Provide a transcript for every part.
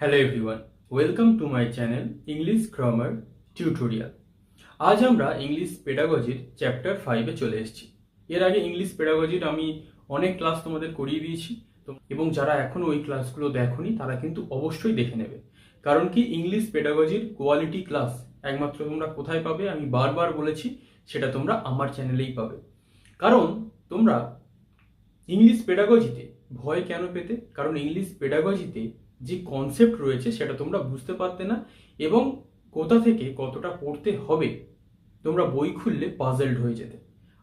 Hello everyone, welcome to my channel English grammar tutorial. আজ আমরা English পেডাগজির chapter 5-এ চলে এসেছি। এর আগে ইংলিশ পেডাগজির আমি অনেক ক্লাস তোমাদের করিয়ে দিয়েছি এবং যারা এখনও ওই ক্লাসগুলো দেখোনি তারা কিন্তু অবশ্যই দেখে নেবে। কারণ কি, ইংলিশ পেডাগজির কোয়ালিটি ক্লাস একমাত্র তোমরা কোথায় পাবে আমি বারবার বলেছি, সেটা তোমরা আমার চ্যানেলেই পাবে। কারণ তোমরা ইংলিশ পেডাগজিতে ভয় কেন পেতে? কারণ ইংলিশ পেডাগজিতে যে কনসেপ্ট রয়েছে সেটা তোমরা বুঝতে পারতে না এবং কোথা থেকে কতটা পড়তে হবে তোমরা বই খুললে পাজলড হয়ে যেতে।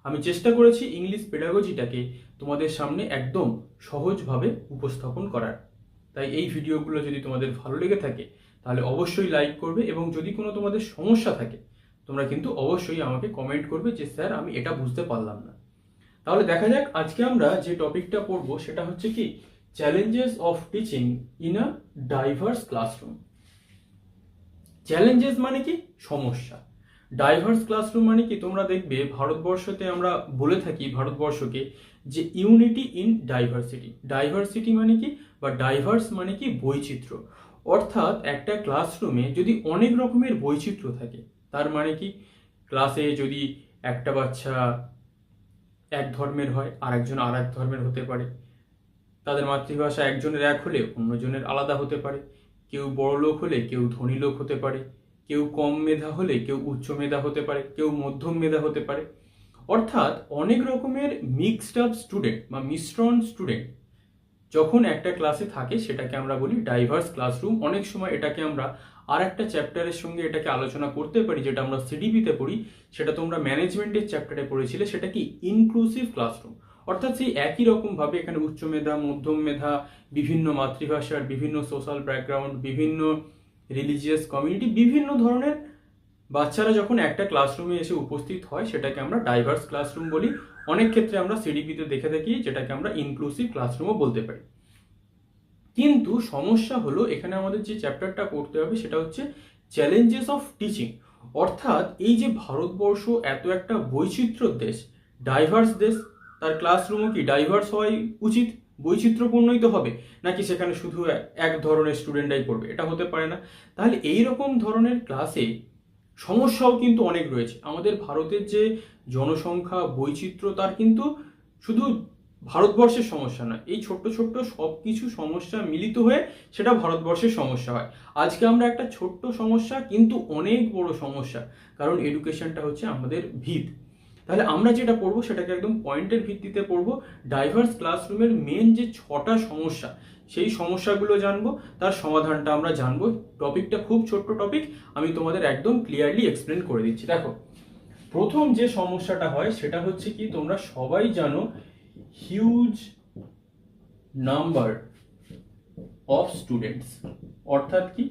আমি চেষ্টা করেছি ইংলিশ পেডাগজিটাকে তোমাদের সামনে একদম সহজভাবে উপস্থাপন করার। তাই এই ভিডিওগুলো যদি তোমাদের ভালো লেগে থাকে তাহলে অবশ্যই লাইক করবে এবং যদি কোনো তোমাদের সমস্যা থাকে তোমরা কিন্তু অবশ্যই আমাকে কমেন্ট করবে যে স্যার আমি এটা বুঝতে পারলাম না। তাহলে দেখা যাক আজকে আমরা যে টপিকটা পড়বো সেটা হচ্ছে কি, challenges of teaching in a diverse classroom. Challenges মানে কি? সমস্যা। ডাইভার্স ক্লাসরুম মানে কি, তোমরা দেখবে ভারতবর্ষতে আমরা বলে থাকি ভারতবর্ষকে যে ইউনিটি ইন ডাইভার্সিটি। ডাইভার্সিটি মানে কি, বা ডাইভার্স মানে কি বৈচিত্র্য। অর্থাৎ একটা ক্লাসরুমে যদি অনেক রকমের বৈচিত্র্য থাকে তার মানে কি, ক্লাসে যদি একটা বাচ্চা এক ধর্মের হয় আর একজন আর এক ধর্মের হতে পারে, তাদের মাতৃভাষা একজনের এক হলে অন্যজনের আলাদা হতে পারে, কেউ বড় লোক হলে কেউ ধনী লোক হতে পারে, কেউ কম মেধা হলে কেউ উচ্চ মেধা হতে পারে, কেউ মধ্যম মেধা হতে পারে। অর্থাৎ অনেক রকমের মিক্সড আপ স্টুডেন্ট বা মিশ্রণ স্টুডেন্ট যখন একটা ক্লাসে থাকে সেটাকে আমরা বলি ডাইভার্স ক্লাসরুম। অনেক সময় এটাকে আমরা আর একটা চ্যাপ্টারের সঙ্গে এটাকে আলোচনা করতে পারি, যেটা আমরা সিডিপিতে পড়ি, সেটা তোমরা ম্যানেজমেন্টের চ্যাপ্টারে পড়েছিলে, সেটা কি ইনক্লুসিভ ক্লাসরুম। অর্থাৎ সেই একই রকম ভাবে এখানে উচ্চ মেধা, মধ্যম মেধা, বিভিন্ন মাতৃভাষার, বিভিন্ন সোশ্যাল ব্যাকগ্রাউন্ড, বিভিন্ন রিলিজিয়াস কমিউনিটি, বিভিন্ন ধরনের বাচ্চারা যখন একটা ক্লাসরুমে এসে উপস্থিত হয় সেটাকে আমরা ডাইভার্স ক্লাসরুম বলি। অনেক ক্ষেত্রে আমরা সিডিপিতে দেখে থাকি যেটাকে আমরা ইনক্লুসিভ ক্লাসরুমও বলতে পারি। কিন্তু সমস্যা হলো এখানে আমাদের যে চ্যাপ্টারটা পড়তে হবে সেটা হচ্ছে চ্যালেঞ্জেস অফ টিচিং। অর্থাৎ এই যে ভারতবর্ষ এত একটা বৈচিত্র্যর দেশ, ডাইভার্স দেশ, তার ক্লাসরুমও কি ডাইভার্স হওয়াই উচিত? বৈচিত্র্যপূর্ণই তো হবে, নাকি সেখানে শুধু এক ধরনের স্টুডেন্টরাই পড়বে? এটা হতে পারে না। তাহলে এই রকম ধরনের ক্লাসে সমস্যাও কিন্তু অনেক রয়েছে। আমাদের ভারতের যে জনসংখ্যা বৈচিত্র্য, তার কিন্তু শুধু ভারতবর্ষের সমস্যা না, এই ছোট্ট ছোট্ট সব কিছু সমস্যা মিলিত হয়ে সেটা ভারতবর্ষের সমস্যা হয়। আজকে আমরা একটা ছোট্ট সমস্যা কিন্তু অনেক বড় সমস্যা, কারণ এডুকেশনটা হচ্ছে আমাদের ভিত। তাহলে আমরা যেটা পড়বো সেটাকে একদম পয়েন্টের ভিত্তিতে পড়বো। ডাইভার্স ক্লাসরুমের মেন যে 6টা সমস্যা, সেই সমস্যাগুলো জানবো, তার সমাধানটা আমরা জানবো। টপিকটা খুব ছোট্ট টপিক, আমি তোমাদের একদম ক্লিয়ারলি এক্সপ্লেন করে দিচ্ছি। দেখো, প্রথম যে সমস্যাটা হয় সেটা হচ্ছে কি, তোমরা সবাই জানো হিউজ নাম্বার অফ স্টুডেন্টস। অর্থাৎ কি,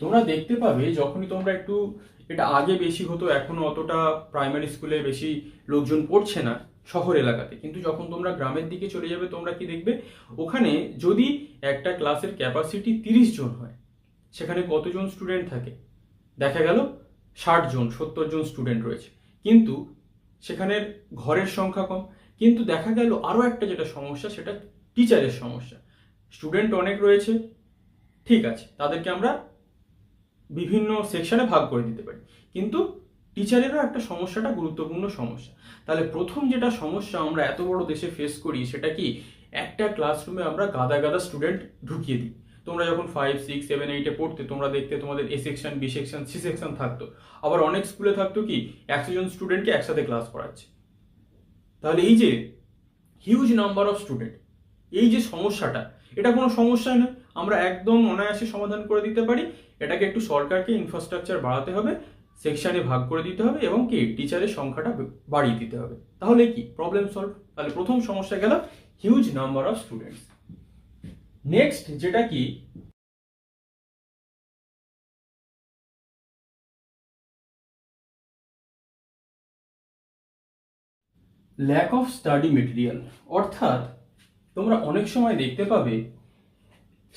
তোমরা দেখতে পাবে যখনই তোমরা একটু, এটা আগে বেশি হতো, এখনো অতটা প্রাইমারি স্কুলে বেশি লোকজন পড়ছে না শহর এলাকাতে, কিন্তু যখন তোমরা গ্রামের দিকে চলে যাবে তোমরা কি দেখবে, ওখানে যদি একটা ক্লাসের ক্যাপাসিটি 30 জন হয়, সেখানে কতজন স্টুডেন্ট থাকে? দেখা গেল 60 জন 70 জন স্টুডেন্ট রয়েছে, কিন্তু সেখানের ঘরের সংখ্যা কম। কিন্তু দেখা গেল আরও একটা যেটা সমস্যা, সেটা টিচারের সমস্যা। স্টুডেন্ট অনেক রয়েছে, ঠিক আছে, তাদেরকে আমরা বিভিন্ন সেকশনে ভাগ করে দিতে পারি, কিন্তু টিচারেরও একটা সমস্যাটা গুরুত্বপূর্ণ সমস্যা। তাহলে প্রথম যেটা সমস্যা আমরা এত বড় দেশে ফেস করি সেটা কি, একটা ক্লাসরুমে আমরা গাদা গাদা স্টুডেন্ট ঢুকিয়ে দিই। তোমরা যখন 5, 6, 7, 8-এ পড়তে তোমরা দেখতে তোমাদের A section, B section, C section থাকতো। আবার অনেক স্কুলে থাকতো কি 100 জন স্টুডেন্টকে একসাথে ক্লাস করাচ্ছে। তাহলে এই যে হিউজ নাম্বার অফ স্টুডেন্ট, এই যে সমস্যাটা, এটা কোনো সমস্যাই নয়, আমরা একদম অনায়াসে সমাধান করে দিতে পারি। এটাকে একটু সরকারকে ইনফ্রাস্ট্রাকচার বাড়াতে হবে, সেকশনে ভাগ করে দিতে হবে এবং কি টিচারের সংখ্যাটা বাড়িয়ে দিতে হবে, তাহলে কি প্রবলেম সলভ। তাহলে প্রথম সমস্যা গেল huge number of students. Next যেটা কি, ল্যাক অফ স্টাডি মেটেরিয়াল। অর্থাৎ তোমরা অনেক সময় দেখতে পাবে,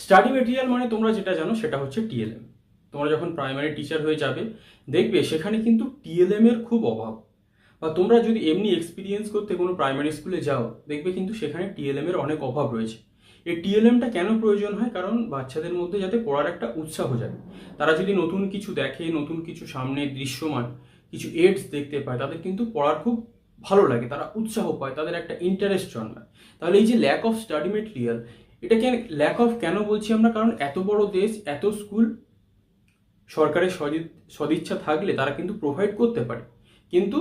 স্টাডি মেটেরিয়াল মানে তোমরা যেটা জানো সেটা হচ্ছে টিএলএম। তোমরা যখন প্রাইমারি টিচার হয়ে যাবে দেখবে সেখানে কিন্তু টিএলএম এর খুব অভাব। বা তোমরা যদি এমনি এক্সপিরিয়েন্স করতে কোনো প্রাইমারি স্কুলে যাও দেখবে কিন্তু সেখানে টিএলএম এর অনেক অভাব রয়েছে। এই টিএলএমটা কেন প্রয়োজন হয়? কারণ বাচ্চাদের মধ্যে যাতে পড়ার একটা উৎসাহ যায়। তারা যদি নতুন কিছু দেখে, নতুন কিছু সামনে দৃশ্যমান কিছু এডস দেখতে পায়, তাদের কিন্তু পড়ার খুব ভালো লাগে, তারা উৎসাহ পায়, তাদের একটা ইন্টারেস্ট জন্মায়। তাহলে এই যে ল্যাক অফ স্টাডি মেটেরিয়াল, এটাকে ল্যাক অফ কেন বলছি আমরা? কারণ এত বড় দেশ, এত স্কুল, সরকারের সদিচ্ছা থাকলে তারা কিন্তু প্রোভাইড করতে পারে, কিন্তু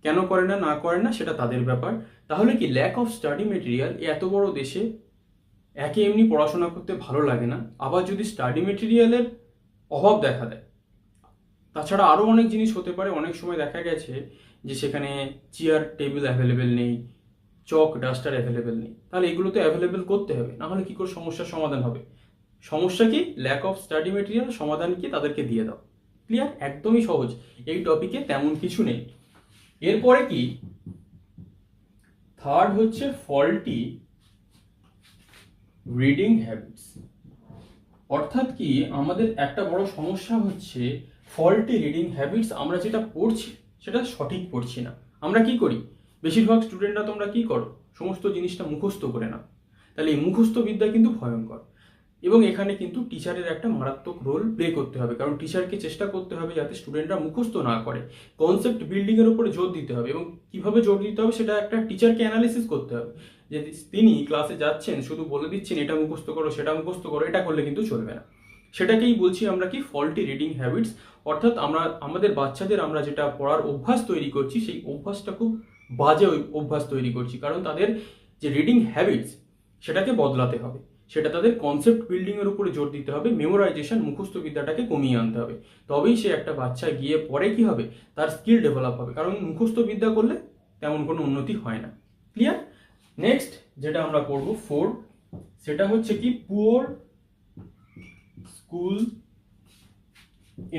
কেন করে না, না করে না, সেটা তাদের ব্যাপার। তাহলে কি ল্যাক অফ স্টাডি মেটেরিয়াল, এত বড় দেশে একে এমনি পড়াশোনা করতে ভালো লাগে না, আবার যদি স্টাডি মেটেরিয়ালের অভাব দেখা দেয়, তাছাড়া আরও অনেক জিনিস হতে পারে। অনেক সময় দেখা গেছে যে সেখানে চেয়ার টেবিল অ্যাভেলেবেল নেই, চক ডাস্টার অ্যাভেলেবেল নেই, তাহলে এগুলো তো অ্যাভেলেবেল করতে হবে, নাহলে কি করে সমস্যার সমাধান হবে? সমস্যা কি? Lack of study material. সমাধান কি? তাদেরকে দিয়ে দাও। ক্লিয়ার? একদমই সহজ, এই টপিকে তেমন কিছু নেই। এরপরে কি, থার্ড হচ্ছে ফল্টি রিডিং হ্যাবিটস। অর্থাৎ কি, আমাদের একটা বড় সমস্যা হচ্ছে ফল্টি রিডিং হ্যাবিটস। আমরা যেটা পড়ছি সেটা সঠিক পড়ছি না। আমরা কি করি? বেশিরভাগ স্টুডেন্টরা তোমরা কি করো? সমস্ত জিনিসটা মুখস্থ করে নাও। তাহলে এই মুখস্থ বিদ্যা কিন্তু ভয়ঙ্কর, এবং এখানে কিন্তু টিচারের একটা মারাত্মক রোল প্লে করতে হবে। কারণ টিচারকে চেষ্টা করতে হবে যাতে স্টুডেন্টরা মুখস্থ না করে, কনসেপ্ট বিল্ডিং এর উপরে জোর দিতে হবে। এবং কিভাবে জোর দিতে হবে সেটা একটা টিচারকে অ্যানালিসিস করতে হবে। যে তিনি ক্লাসে যাচ্ছেন, শুধু বলে দিচ্ছেন এটা মুখস্থ করো, সেটা মুখস্থ করো, এটা করলে কিন্তু চলবে না। সেটাকেই বলছি আমরা কি, ফল্টি রিডিং হ্যাবিটস। অর্থাৎ আমরা আমাদের বাচ্চাদের আমরা যেটা পড়ার অভ্যাস তৈরি করছি, সেই অভ্যাসটা খুব বাজে অভ্যাস তৈরি করছি। কারণ তাদের যে রিডিং হ্যাবিটস, সেটাকে বদলাতে হবে। সেটা তাদের কনসেপ্ট বিল্ডিং এর উপরে জোর দিতে হবে, মেমোরাইজেশন, মুখস্থ বিদ্যাটাকে কমিয়ে আনতে হবে। তবেই সে একটা বাচ্চা গিয়ে পরে কি হবে, তার স্কিল ডেভেলপ হবে। কারণ মুখস্থ বিদ্যা করলে তেমন কোনো উন্নতি হয় না। ক্লিয়ার? নেক্সট যেটা আমরা পড়বো 4, সেটা হচ্ছে কি, poor school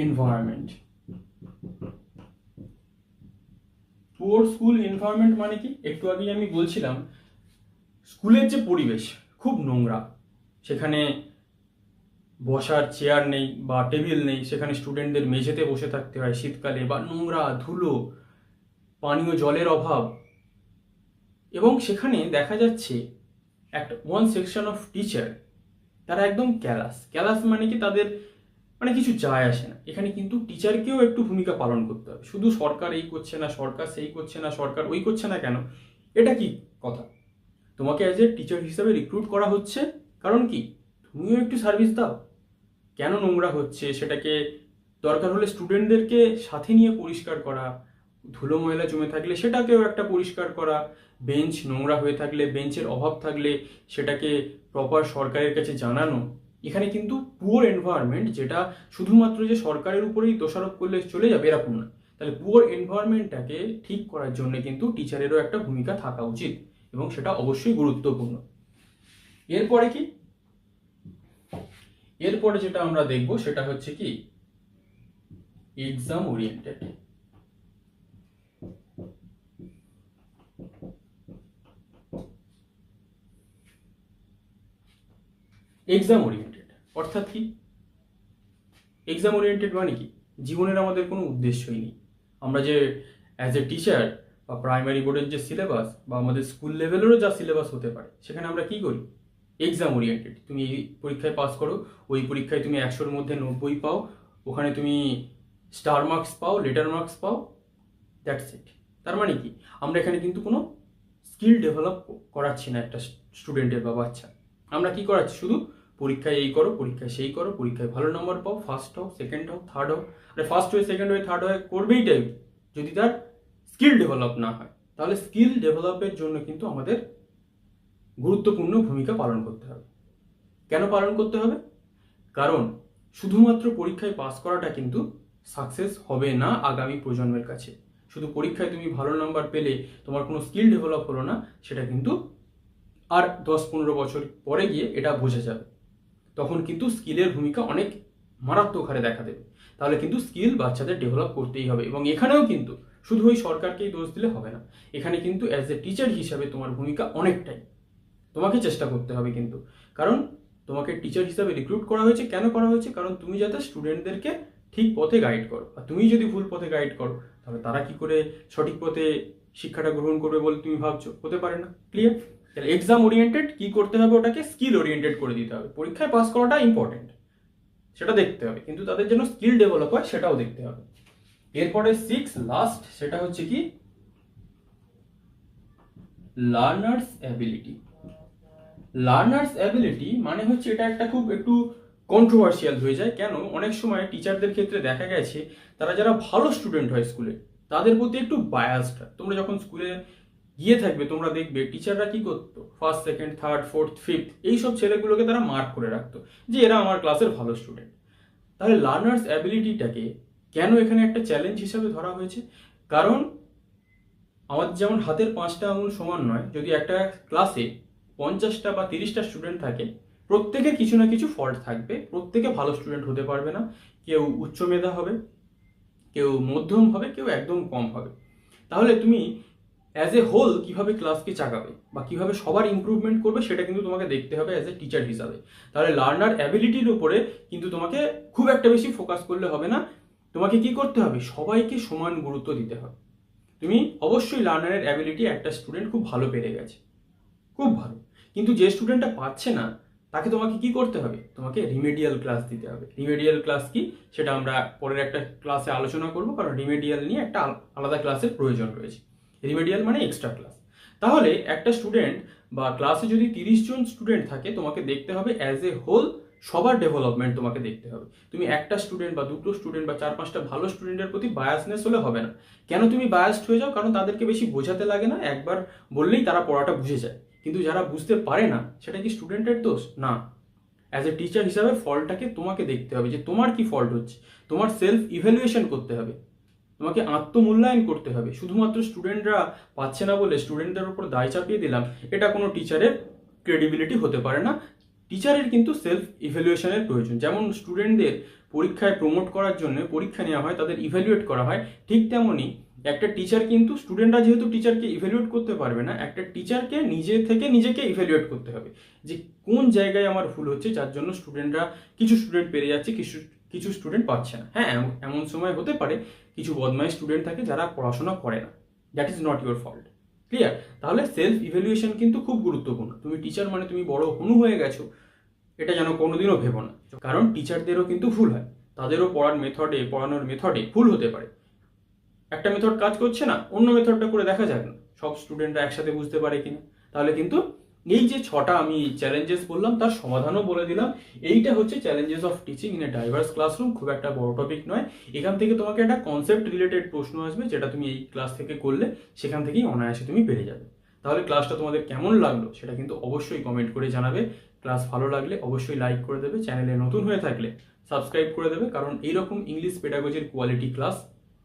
environment. Poor school environment মানে কি? একটু আগেই আমি বলছিলাম, স্কুলের যে পরিবেশ খুব নোংরা, সেখানে বসার চেয়ার নেই বা টেবিল নেই, সেখানে স্টুডেন্টদের মেঝেতে বসে থাকতে হয় শীতকালে, বা নোংরা, ধুলো, পানীয় জলের অভাব। এবং সেখানে দেখা যাচ্ছে একটা ওয়ান সেকশন অফ টিচার, তারা একদম ক্যালাস। ক্যালাস মানে কি, তাদের মানে কিছু যায় আসে না। এখানে কিন্তু টিচারকেও একটু ভূমিকা পালন করতে হবে। শুধু সরকার এই করছে না, সরকার সেই করছে না, সরকার ওই করছে না, কেন? এটা কি কথা? তোমাকে অ্যাজ এ টিচার হিসাবে রিক্রুট করা হচ্ছে, কারণ কি, তুমিও একটু সার্ভিস দাও। কেন নোংরা হচ্ছে সেটাকে দরকার হলে স্টুডেন্টদেরকে সাথে নিয়ে পরিষ্কার করা, ধুলো ময়লা জমে থাকলে সেটাকেও একটা পরিষ্কার করা, বেঞ্চ নোংরা হয়ে থাকলে, বেঞ্চের অভাব থাকলে সেটাকে প্রপার সরকারের কাছে জানানো। এখানে কিন্তু পুয়ার এনভায়রনমেন্ট, যেটা শুধুমাত্র যে সরকারের উপরেই দোষারোপ করলে চলে যাবে এরকম না। তাহলে পুয়ার এনভায়রনমেন্টটাকে ঠিক করার জন্য কিন্তু টিচারেরও একটা ভূমিকা থাকা উচিত, এবং সেটা অবশ্যই গুরুত্বপূর্ণ। এরপরে কি, এরপরে যেটা আমরা দেখব সেটা হচ্ছে কি, এক্সাম ওরিয়েন্টেড। এক্সাম ওরিয়েন্টেড অর্থাৎ কি? এক্সাম ওরিয়েন্টেড মানে কি, জীবনের আমাদের কোনো উদ্দেশ্যই নেই। আমরা যে অ্যাজ এ টিচার বা প্রাইমারি বোর্ডের যে সিলেবাস বা আমাদের স্কুল লেভেলেরও যা সিলেবাস হতে পারে, সেখানে আমরা কি করি, এক্সাম ওরিয়েন্টেড। তুমি এই পরীক্ষায় পাস করো, ওই পরীক্ষায় তুমি 100-র মধ্যে 90 পাও, ওখানে তুমি স্টার মার্কস পাও, লেটার মার্কস পাও, দ্যাটস ইট। তার মানে কি, আমরা এখানে কিন্তু কোনো স্কিল ডেভেলপ করাচ্ছি না একটা স্টুডেন্টের বা বাচ্চা। আমরা কি করাচ্ছি, শুধু পরীক্ষায় এই করো, পরীক্ষায় সেই করো, পরীক্ষায় ভালো নম্বর পাও, ফার্স্ট হও, সেকেন্ড হও, থার্ড হও। আরে ফার্স্ট হয়ে, সেকেন্ড হয়ে, থার্ড হয়ে করবেই টাইম, যদি তার স্কিল ডেভেলপ না হয়। তাহলে স্কিল ডেভেলপের জন্য কিন্তু আমাদের গুরুত্বপূর্ণ ভূমিকা পালন করতে হবে। কেন পালন করতে হবে? কারণ শুধুমাত্র পরীক্ষায় পাস করাটা কিন্তু সাকসেস হবে না আগামী প্রজন্মের কাছে। শুধু পরীক্ষায় তুমি ভালো নাম্বার পেলে তোমার কোনো স্কিল ডেভেলপ হলো না, সেটা কিন্তু আর 10-15 বছর পরে গিয়ে এটা বোঝা যাবে। তখন কিন্তু স্কিলের ভূমিকা অনেক মারাত্মক হারে দেখা দেবে। তাহলে কিন্তু স্কিল বাচ্চাদের ডেভেলপ করতেই হবে। এবং এখানেও কিন্তু শুধু ওই সরকারকেই দোষ দিলে হবে না, এখানে কিন্তু অ্যাজ এ টিচার হিসাবে তোমার ভূমিকা অনেকটাই। তোমাকে চেষ্টা করতে হবে কিন্তু, কারণ তোমাকে টিচার হিসাবে রিক্রুট করা হয়েছে। কেন করা হয়েছে? কারণ তুমি যাতে স্টুডেন্টদেরকে ঠিক পথে গাইড করো। আর তুমি যদি ভুল পথে গাইড করো, তাহলে তারা কি করে সঠিক পথে শিক্ষাটা গ্রহণ করবে বলে তুমি ভাবছো? হতে পারে না। ক্লিয়ার? তাহলে এক্সাম ওরিয়েন্টেড কি করতে হবে, ওটাকে স্কিল ওরিয়েন্টেড করে দিতে হবে। পরীক্ষায় পাস করাটা ইম্পর্টেন্ট, সেটা দেখতে হবে, কিন্তু তাদের জন্য স্কিল ডেভেলপ হয় সেটাও দেখতে হবে। এরপরে 6 লাস্ট, সেটা হচ্ছে কি লার্নার্স অ্যাবিলিটি। লার্নার্স অ্যাবিলিটি মানে হচ্ছে এটা একটা খুব একটু কন্ট্রোভার্সিয়াল হয়ে যায়। কেন? অনেক সময় টিচারদের ক্ষেত্রে দেখা গেছে তারা যারা ভালো স্টুডেন্ট হয় স্কুলে তাদের প্রতি একটু বায়াসড। তোমরা যখন স্কুলে গিয়ে থাকবে তোমরা দেখবে টিচাররা কি করতো, first second third fourth fifth এইসব ছেলেগুলোকে তারা মার্ক করে রাখতো যে এরা আমার ক্লাসের ভালো স্টুডেন্ট। তাহলে লার্নার্স অ্যাবিলিটিটাকে কেন এখানে একটা চ্যালেঞ্জ হিসেবে ধরা হয়েছে? কারণ আমাদের যেমন হাতের 5টা আঙুল সমান নয়, যদি একটা ক্লাসে 50টা বা 30টা স্টুডেন্ট থাকে প্রত্যেকের কিছু না কিছু ফল্ট থাকবে, প্রত্যেকে ভালো স্টুডেন্ট হতে পারবে না। কেউ উচ্চ মেধা হবে, কেউ মধ্যম হবে, কেউ একদম কম হবে। তাহলে তুমি অ্যাজ এ হোল কিভাবে ক্লাসকে চাগাবে বা কিভাবে সবার ইমপ্রুভমেন্ট করবে সেটা কিন্তু তোমাকে দেখতে হবে অ্যাজ এ টিচার হিসাবে। তাহলে লার্নার অ্যাবিলিটির উপরে কিন্তু তোমাকে খুব একটা বেশি ফোকাস করলে হবে না, তোমাকে কি করতে হবে, সবাইকে সমান গুরুত্ব দিতে হবে। তুমি অবশ্যই লার্নারের অ্যাবিলিটি একটা স্টুডেন্ট খুব ভালো পেরে গেছে, খুব ভালো, কিন্তু যে স্টুডেন্টটা পাচ্ছে না তাকে তোমাকে কি করতে হবে, তোমাকে রিমেডিয়াল ক্লাস দিতে হবে। রিমেডিয়াল ক্লাস কি সেটা আমরা পরের একটা ক্লাসে আলোচনা করব, কারণ রিমেডিয়াল নিয়ে একটা আলাদা ক্লাসের প্রয়োজন রয়েছে। রিমেডিয়াল মানে এক্সট্রা ক্লাস। তাহলে একটা স্টুডেন্ট বা ক্লাসে যদি 30 জন স্টুডেন্ট থাকে তোমাকে দেখতে হবে অ্যাজ এ হোল সবার ডেভেলপমেন্ট তোমাকে দেখতে হবে। তুমি একটা স্টুডেন্ট বা দুটো স্টুডেন্ট বা 4-5টা ভালো স্টুডেন্টের প্রতি বায়াসনেস হলে হবে না। কেন তুমি বায়াসড হয়ে যাও? কারণ তাদেরকে বেশি বোঝাতে লাগে না, একবার বললেই তারা পড়াটা বুঝে যায়। কিন্তু যারা বুঝতে পারে না সেটা কি স্টুডেন্টের দোষ? না। অ্যাজ এ টিচার হিসাবে ফল্টটাকে তোমাকে দেখতে হবে যে তোমার কি ফল্ট হচ্ছে, তোমার সেলফ ইভ্যালুয়েশন করতে হবে, তোমাকে আত্মমূল্যায়ন করতে হবে। শুধুমাত্র স্টুডেন্টরা পাচ্ছে না বলে স্টুডেন্টদের উপর দায় চাপিয়ে দিলাম, এটা কোনো টিচারের ক্রেডিবিলিটি হতে পারে না। টিচারের কিন্তু সেলফ ইভ্যালুয়েশনের প্রয়োজন। যেমন স্টুডেন্টদের পরীক্ষায় প্রমোট করার জন্য পরীক্ষা নেওয়া হয়, তাদের ইভ্যালুয়েট করা হয়, ঠিক তেমনই একটা টিচার কিন্তু, স্টুডেন্টরা যেহেতু টিচারকে ইভ্যালুয়েট করতে পারবে না, একটা টিচারকে নিজে থেকে নিজেকে ইভ্যালুয়েট করতে হবে যে কোন জায়গায় আমার ভুল হচ্ছে যার জন্য স্টুডেন্টরা, কিছু স্টুডেন্ট পেরে যাচ্ছে, কিছু কিছু স্টুডেন্ট পাচ্ছে না। হ্যাঁ, এমন সময় হতে পারে কিছু বদমাইশ স্টুডেন্ট থাকে যারা পড়াশোনা করে না, that is not your fault. Clear? তাহলে সেলফ ইভ্যালুয়েশন কিন্তু খুব গুরুত্বপূর্ণ। তুমি টিচার মানে তুমি বড় হনু হয়ে গেছো এটা যেন কোনোদিনও ভেবো না, কারণ টিচারদেরও কিন্তু ভুল হয়, তাদেরও পড়ানোর মেথডে ভুল হতে পারে। একটা মেথড কাজ করছে না, অন্য মেথডটা করে দেখা যাক না, সব স্টুডেন্টরা একসাথে বুঝতে পারে কিনা। তাহলে কিন্তু এই যে 6টা আমি চ্যালেঞ্জেস বললাম তার সমাধানও বলে দিলাম। এইটা হচ্ছে challenges of teaching in a diverse classroom. খুব একটা বড় টপিক নয়, এখান থেকে তোমাকে একটা কনসেপ্ট রিলেটেড প্রশ্ন আসবে যেটা তুমি এই ক্লাস থেকে করলে সেখান থেকেই অনায়াসে তুমি পেরে যাবে। তাহলে ক্লাসটা তোমাদের কেমন লাগলো সেটা কিন্তু অবশ্যই কমেন্ট করে জানাবে। ক্লাস ভালো লাগলে অবশ্যই লাইক করে দেবে, চ্যানেলে নতুন হয়ে থাকলে সাবস্ক্রাইব করে দেবে, কারণ এইরকম ইংলিশ পেডাগজির কোয়ালিটি ক্লাস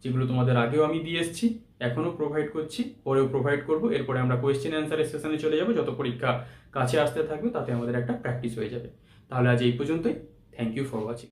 যেগুলো তোমাদের আগেও আমি দিয়ে এসেছি, এখনও প্রোভাইড করছি, পরেও প্রোভাইড করব। এরপরে আমরা কোয়েশ্চেন অ্যান্সারের সেশনে চলে যাবো, যত পরীক্ষা কাছে আসতে থাকবে তাতে আমাদের একটা প্র্যাকটিস হয়ে যাবে। তাহলে আজ এই পর্যন্তই। Thank you for watching.